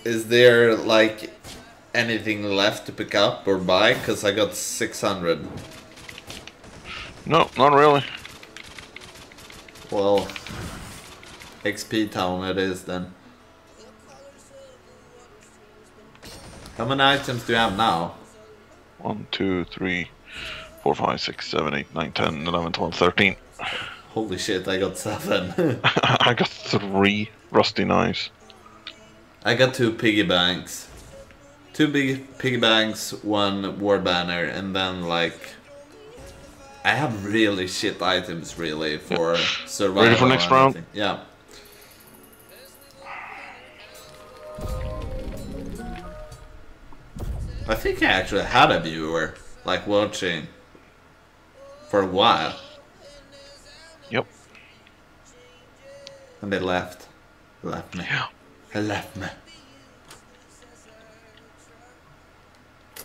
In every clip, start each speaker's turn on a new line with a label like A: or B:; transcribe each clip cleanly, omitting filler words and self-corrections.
A: Is there like anything left to pick up or buy? Cause I got 600.
B: No, not really.
A: Well, XP town it is then. How many items do you have now?
B: 1, 2, 3, 4, 5, 6, 7, 8, 9, 10, 11, 12, 13.
A: Holy shit, I got 7.
B: I got 3 rusty knives.
A: I got 2 piggy banks. 2 big piggy banks, 1 war banner, and then like... I have really shit items really for survival.
B: Ready for next round?
A: Yeah. I think I actually had a viewer, like, watching for a while.
B: Yep.
A: And they left. Left me.
B: Yeah.
A: They left me.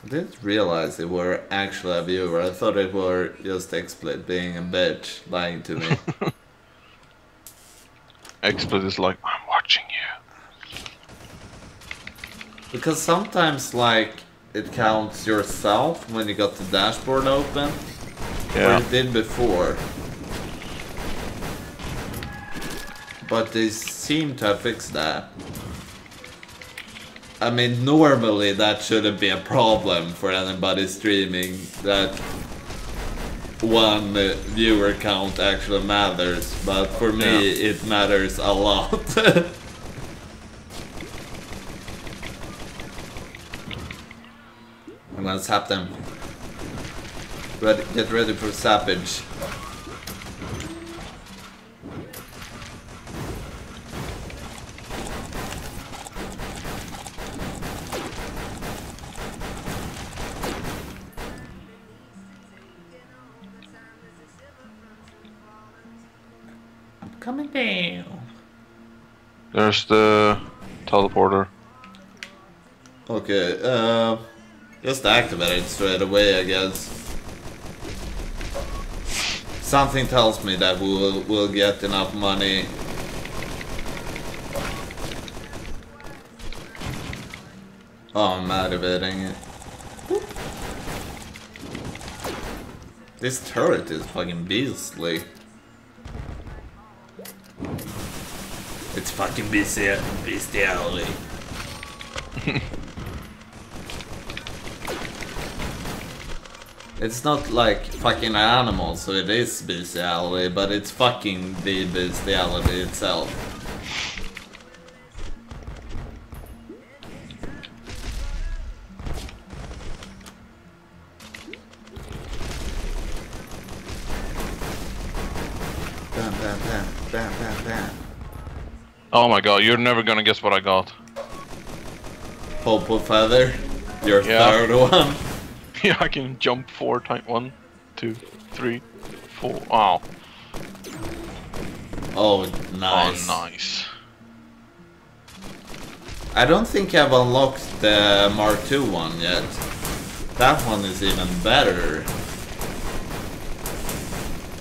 A: I didn't realize they were actually a viewer. I thought it were just XSplit being a bitch, lying to me.
B: XSplit is like, I'm watching you.
A: Because sometimes, like, it counts yourself when you got the dashboard open.
B: Yeah.
A: Or it did before. But they seem to have fixed that. I mean, normally that shouldn't be a problem for anybody streaming, that one viewer count actually matters, but for me it matters a lot. I'm gonna zap them. Get ready for zappage. Coming down.
B: There's the teleporter.
A: Okay, just activate it straight away, I guess. Something tells me that we'll get enough money. Oh, I'm activating it. This turret is fucking beastly. It's fucking bestiality. It's not like fucking animal, so it is bestiality, but it's fucking the bestiality itself. Bam, bam, bam, bam, bam, bam.
B: Oh my god, you're never gonna guess what I got.
A: Purple feather, your third one.
B: Yeah, I can jump 4 times. 1, 2, 3, 4. Wow.
A: Oh, nice.
B: Oh, nice.
A: I don't think I've unlocked the Mark II one yet. That one is even better.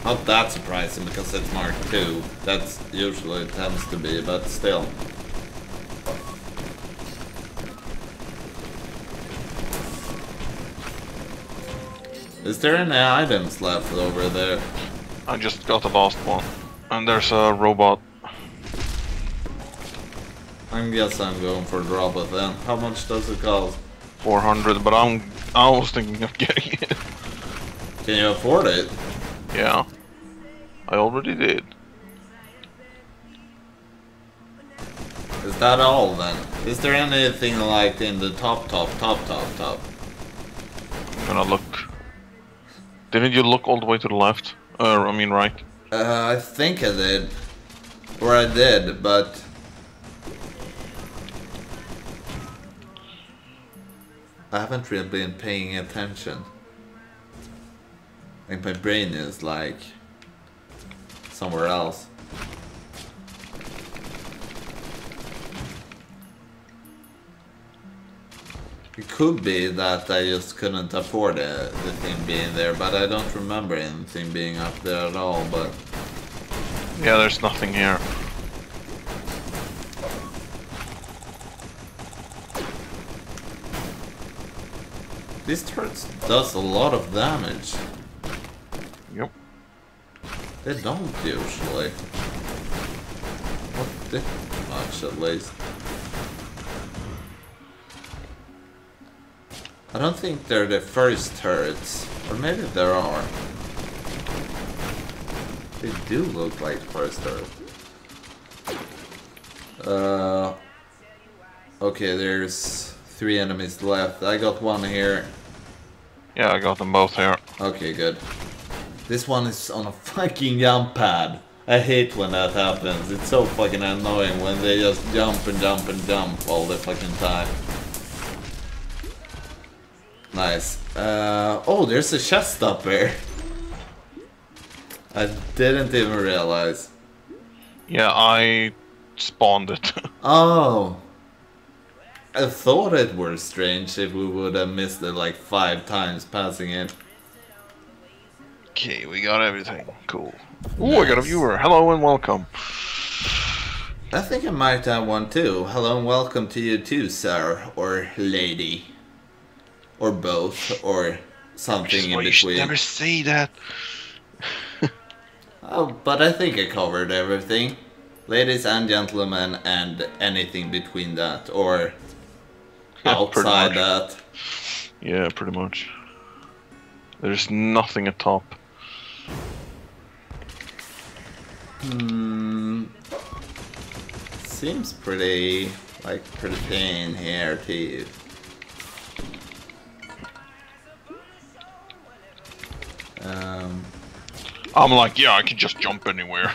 A: Not that surprising because it's Mark II. That's usually it tends to be, but still. Is there any items left over there?
B: I just got the last one. And there's a robot.
A: I guess I'm going for the robot then. How much does it cost?
B: 400, but I was thinking of getting it.
A: Can you afford it?
B: Yeah. I already did.
A: Is that all then? Is there anything like in the top?
B: I'm gonna look. Didn't you look all the way to the left? I mean right.
A: I think I did. Or I did, but... I haven't really been paying attention. Like my brain is like... somewhere else. It could be that I just couldn't afford the thing being there, but I don't remember anything being up there at all, but...
B: Yeah, there's nothing here.
A: This turret does a lot of damage.
B: Yep.
A: They don't usually. Not this much at least. I don't think they're the first turrets. Or maybe there are. They do look like first turret. Okay, there's 3 enemies left. I got one here.
B: Yeah, I got them both here.
A: Okay, good. This one is on a fucking jump pad. I hate when that happens. It's so fucking annoying when they just jump and jump and jump all the fucking time. Nice. Oh, there's a chest up here. I didn't even realize.
B: Yeah, I spawned it.
A: Oh. I thought it were strange if we would have missed it like 5 times passing it.
B: Okay, we got everything. Cool. Ooh, I got a viewer. Hello and welcome.
A: I think I might have one too. Hello and welcome to you too, sir or lady. Or both, or something in between.
B: You should never say that.
A: Oh, but I think I covered everything. Ladies and gentlemen, and anything between that, or outside that.
B: Yeah, pretty much. There's nothing atop.
A: Seems pretty thin here too.
B: I'm like, yeah, I can just jump anywhere.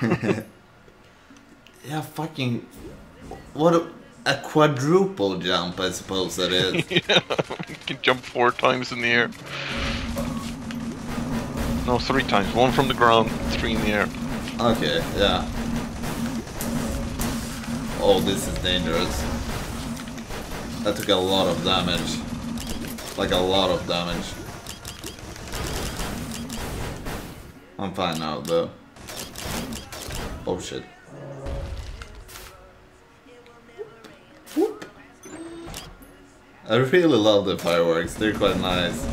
A: Yeah, fucking... What a quadruple jump, I suppose it is.
B: Yeah, you can jump 4 times in the air. No, 3 times. 1 from the ground, 3 in the air.
A: Okay, yeah. Oh, this is dangerous. That took a lot of damage. Like a lot of damage. I'm fine now, though. Oh shit. Whoop. I really love the fireworks, they're quite nice.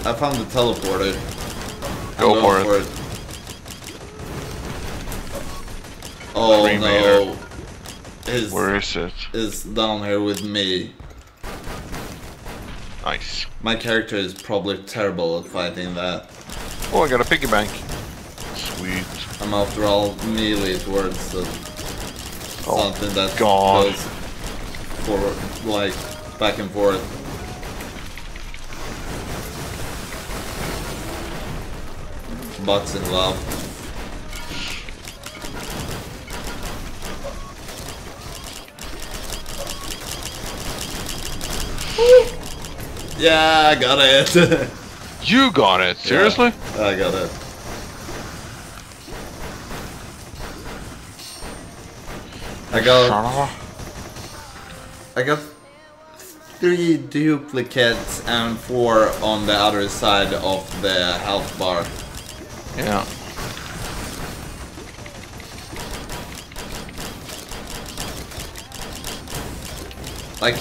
A: I found the teleporter.
B: Go for it.
A: Oh
B: Cremator.
A: no.
B: Where is it?
A: It's down here with me.
B: Nice.
A: My character is probably terrible at fighting that.
B: Oh, I got a piggy bank. Sweet.
A: I'm after all melee towards something that
B: God.
A: goes forward, like back and forth. Butts in love. Yeah, I got it.
B: You got it? Seriously?
A: Yeah, I got it. I got 3 duplicates and 4 on the other side of the health bar.
B: Yeah.
A: Like,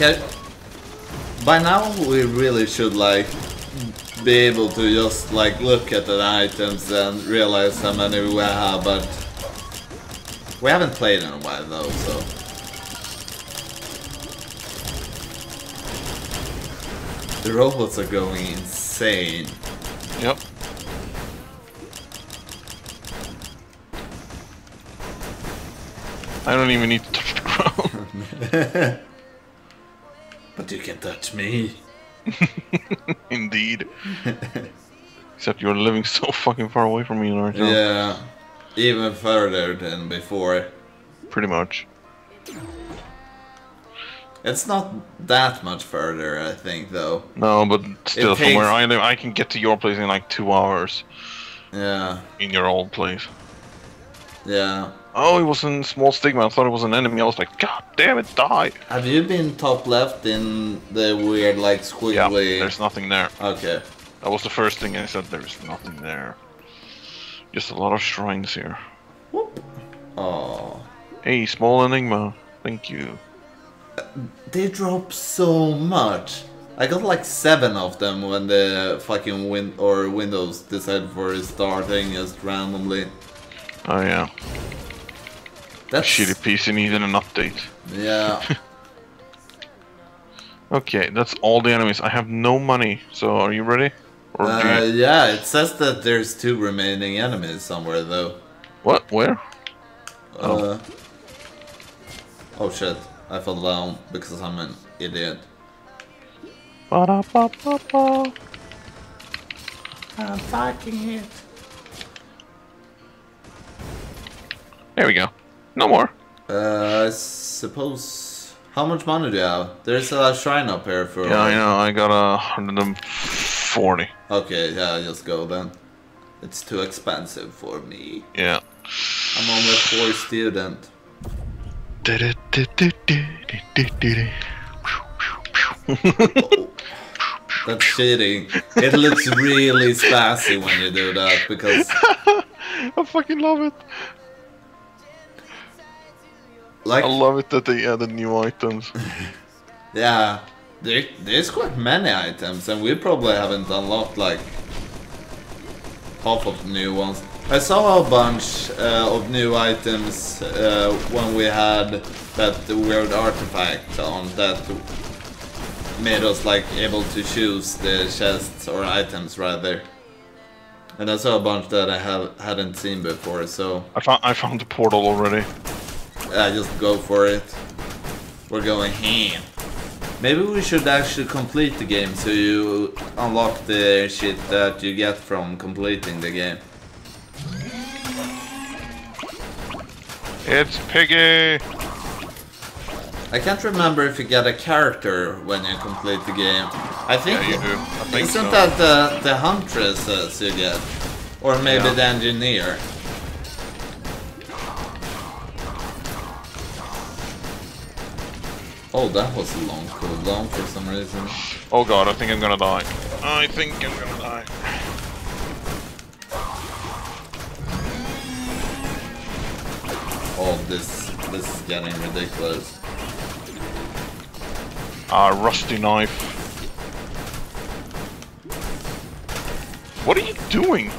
A: by now we really should like be able to just like look at the items and realize how many we have, but we haven't played in a while though, so. The robots are going insane.
B: Yep. I don't even need to touch the ground.
A: But you can touch me.
B: Indeed. Except you're living so fucking far away from me, aren't you?
A: Yeah. Even further than before.
B: Pretty much.
A: It's not that much further, I think, though.
B: No, but still,
A: It
B: from
A: takes-
B: where I live, I can get to your place in like 2 hours.
A: Yeah.
B: In your old place.
A: Yeah.
B: Oh, it was a small stigma. I thought it was an enemy. I was like, God damn it, die!
A: Have you been top left in the weird, like,
B: Yeah,
A: squiggly...
B: there's nothing there.
A: Okay.
B: That was the first thing I said. There's nothing there. Just a lot of shrines here.
A: Whoop. Oh.
B: Hey, small enigma. Thank you.
A: they drop so much. I got like 7 of them when the fucking Windows decided for starting just randomly.
B: Oh yeah.
A: That's
B: Shitty PC needed an update.
A: Yeah.
B: Okay, that's all the enemies. I have no money, so are you ready? Or do you...
A: Yeah, it says that there's 2 remaining enemies somewhere though.
B: What? Where?
A: Oh shit, I fell down because I'm an idiot.
B: Ba-da-ba-ba-ba.
A: I'm fucking it.
B: There we go. No more.
A: I suppose... How much money do you have? There's a shrine up here for...
B: Yeah, I know. I got 140.
A: Okay, yeah, just go then. It's too expensive for me.
B: Yeah.
A: I'm only a poor student. Oh, that's cheating. It looks really spazzy when you do that because...
B: I fucking love it.
A: Like,
B: I love it that they added new items.
A: Yeah, there's quite many items, and we probably haven't unlocked like half of the new ones. I saw a bunch of new items when we had that weird artifact on that made us like able to choose the chests or items rather. And I saw a bunch that I hadn't seen before, so
B: I found the portal already.
A: yeah, just go for it. We're going ham. Maybe we should actually complete the game so you unlock the shit that you get from completing the game.
B: It's Piggy!
A: I can't remember if you get a character when you complete the game. I think
B: Yeah, you do. I think
A: isn't
B: so.
A: that the huntresses you get? Or maybe
B: Yeah.
A: the engineer. Oh, that was a long cooldown for some reason.
B: Oh god, I think I'm gonna die. I think I'm gonna die.
A: Oh, this is getting ridiculous.
B: Rusty knife. What are you doing?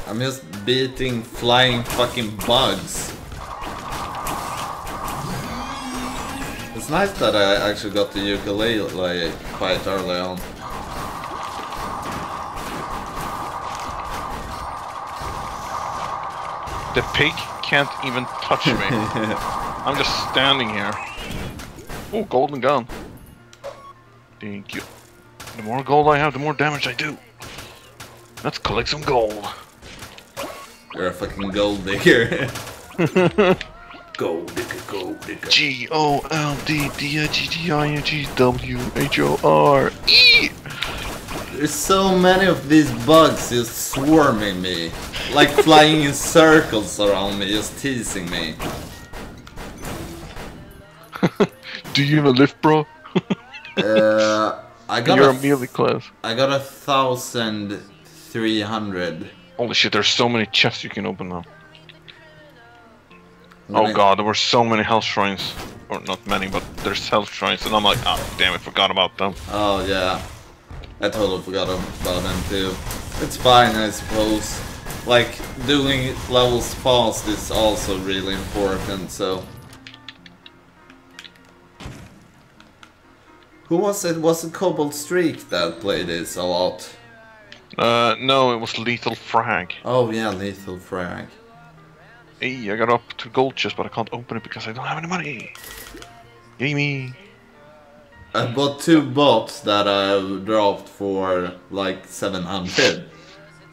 A: I'm just beating flying fucking bugs. It's nice that I actually got the ukulele quite early on.
B: The pig can't even touch me. I'm just standing here. Oh, golden gun. Thank you. The more gold I have, the more damage I do. Let's collect some gold.
A: You're a fucking gold digger. Gold digger, gold digger.
B: GOLDDIGGINGWHORE.
A: There's so many of these bugs just swarming me. Like flying in circles around me, just teasing me.
B: Do you have a lift, bro?
A: I got
B: You're a melee class.
A: I got 1,300.
B: Holy shit, there's so many chests you can open now. Oh god, there were so many health shrines. Or not many, but there's health shrines, and I'm like, oh damn, I forgot about them.
A: Oh yeah, I totally forgot about them too. It's fine, I suppose. Like, doing levels fast is also really important, so... Who was it? Was it Cobalt Streak that played this a lot?
B: No, it was Lethal Frag.
A: Oh yeah, Lethal Frag.
B: Hey, I got up to gold chest, but I can't open it because I don't have any money. Give me.
A: I bought 2 bots that I dropped for like 700.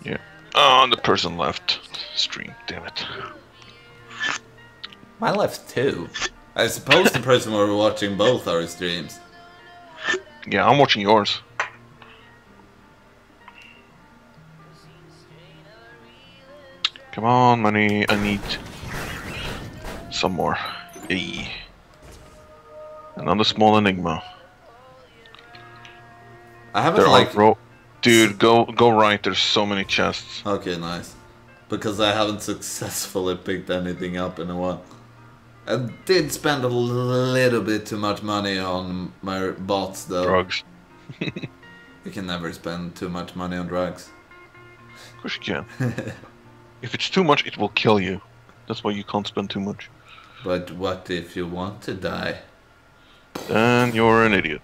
B: Yeah. Oh, and the person left stream, damn it.
A: I left 2. I suppose the person were watching both our streams.
B: Yeah, I'm watching yours. Come on, money, I need some more. Hey. Another small enigma.
A: I haven't
B: There
A: like...
B: are dude, go right, there's so many chests.
A: Okay, nice. Because I haven't successfully picked anything up in a while. I did spend a little bit too much money on my bots though.
B: Drugs.
A: You can never spend too much money on drugs.
B: Of course you can. If it's too much, it will kill you. That's why you can't spend too much.
A: But what if you want to die?
B: Then you're an idiot.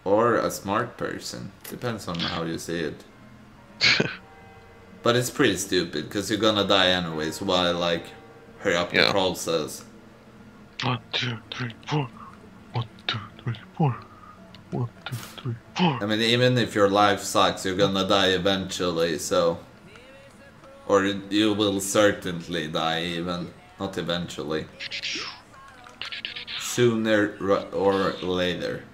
A: Or a smart person. Depends on how you see it. But it's pretty stupid, because you're gonna die anyways. Why, like, hurry up the process?
B: 1, 2, 3, 4. 1, 2, 3, 4. 1, 2, 3, 4.
A: I mean, even if your life sucks, you're gonna die eventually, so... Or you will certainly die even. Not eventually. Sooner or later.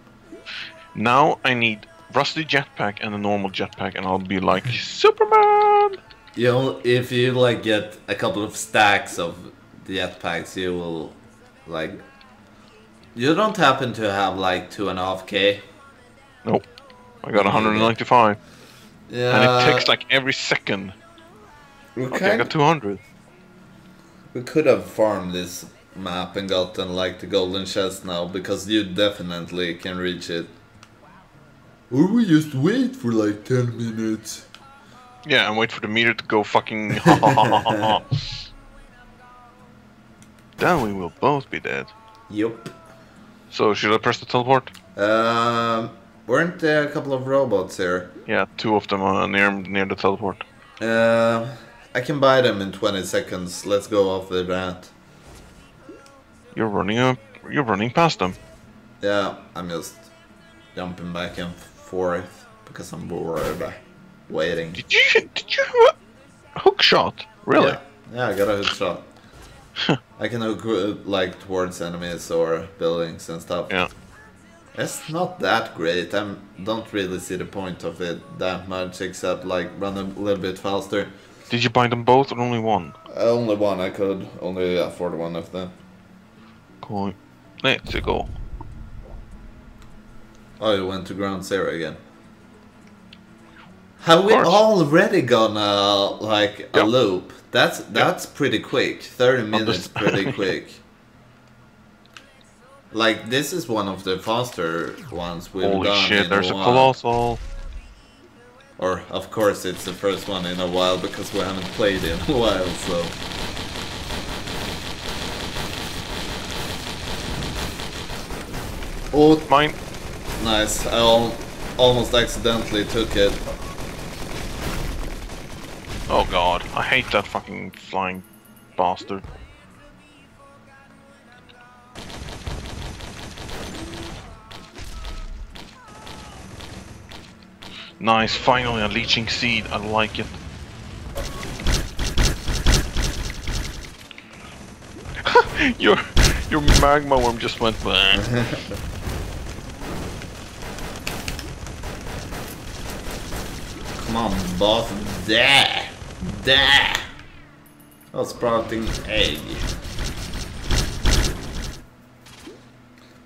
B: Now I need rusty jetpack and a normal jetpack, and I'll be like Superman.
A: If you like get a couple of stacks of jetpacks, you will like. You don't happen to have like 2.5K?
B: Nope, I got 195.
A: Yeah,
B: and it takes like every second. Okay, I got 200.
A: We could have farmed this map and gotten like the golden chest now, because you definitely can reach it. Or we just wait for like 10 minutes.
B: Yeah, and wait for the meter to go fucking Then we will both be dead.
A: Yup.
B: So, should I press the teleport?
A: Weren't there a couple of robots here?
B: Yeah, 2 of them are near the teleport.
A: I can buy them in 20 seconds. Let's go off the that.
B: You're running past them.
A: Yeah, I'm just jumping back and forth because I'm bored. Waiting.
B: Did you have a hook shot? Really?
A: Yeah, I got a hook shot. I can hook like towards enemies or buildings and stuff.
B: Yeah.
A: It's not that great. I don't really see the point of it that much, except like run a little bit faster.
B: Did you buy them both or only one?
A: Only one. I could only afford one of them.
B: Cool. Let's go.
A: Oh, you went to ground zero again. Have we already gone like a loop? That's pretty quick. 30 minutes, pretty quick. Like, this is one of the faster ones we've done.
B: Holy shit!
A: In
B: There's
A: a
B: a
A: while.
B: colossal.
A: Or, of course, it's the first one in a while because we haven't played in a while. So. Oh,
B: Mine.
A: Nice. I almost accidentally took it.
B: Oh god, I hate that fucking flying bastard. Nice, finally a leeching seed, I like it. your magma worm just went bang.
A: Come on, boss. There! There! Oh, sprouting egg.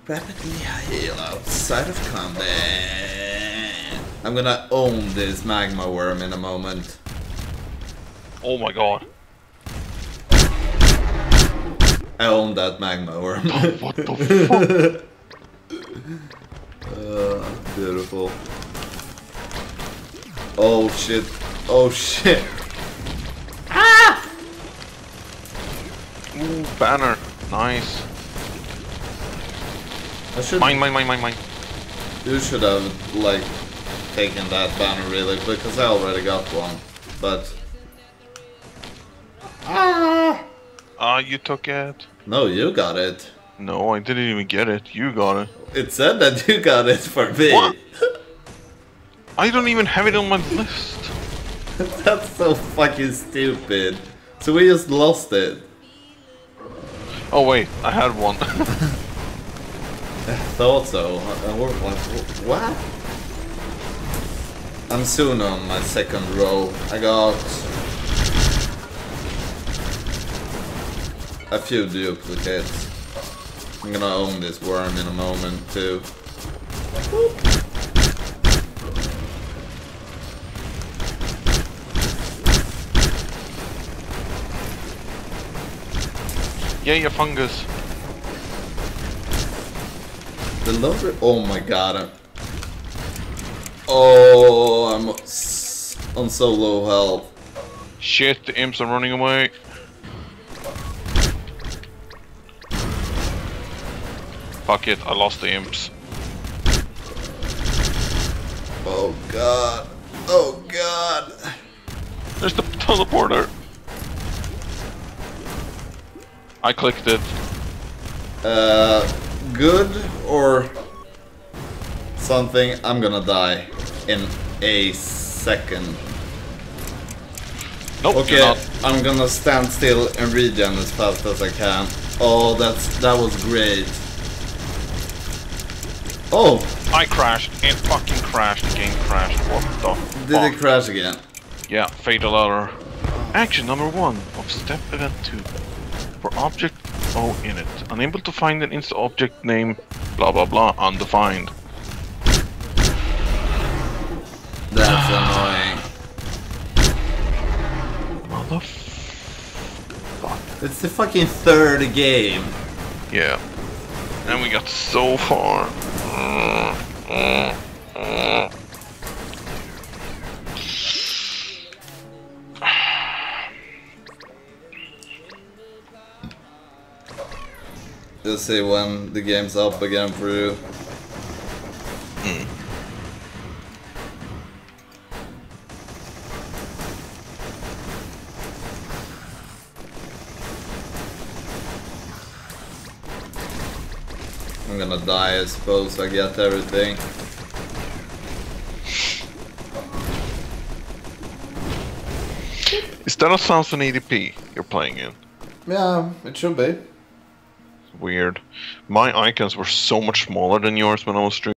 A: Rapidly heal outside of combat. I'm gonna own this magma worm in a moment.
B: Oh my god.
A: I own that magma worm.
B: What the
A: fuck? Beautiful. Oh shit. Oh shit. Ah!
B: Ooh, banner. Nice.
A: I should.
B: Mine.
A: You should have, like, taken that banner really, because I already got one. But. Ah!
B: Ah, you took it.
A: No, you got it.
B: No, I didn't even get it. You got it.
A: It said that you got it for me.
B: What? I don't even have it on my list.
A: That's so fucking stupid. So we just lost it.
B: Oh wait, I had one.
A: I thought so. What? I'm soon on my second row. I got a few duplicates. I'm gonna own this worm in a moment too.
B: Yeah, you fungus.
A: The loader. Oh my god. Oh, I'm on so low health.
B: Shit, the imps are running away. Fuck it, I lost the imps.
A: Oh god. Oh god.
B: There's the teleporter. I clicked it.
A: Good or something. I'm gonna die in a second.
B: Nope,
A: Okay,
B: you're not.
A: I'm gonna stand still and regen as fast as I can. Oh, that was great. Oh!
B: I crashed. It fucking crashed. The game crashed. What the fuck?
A: Did it crash again?
B: Yeah, fatal error. Action number 1 of step event 2. For object O in it. Unable to find an insta object name, blah blah blah, undefined.
A: That's annoying.
B: Motherfucker.
A: It's the fucking third game.
B: Yeah. And we got so far.
A: You'll see when the game's up again for you. I'm gonna die, I suppose. I get everything.
B: Is that a 1080p you're playing in?
A: Yeah, it should be.
B: Weird. My icons were so much smaller than yours when I was streaming.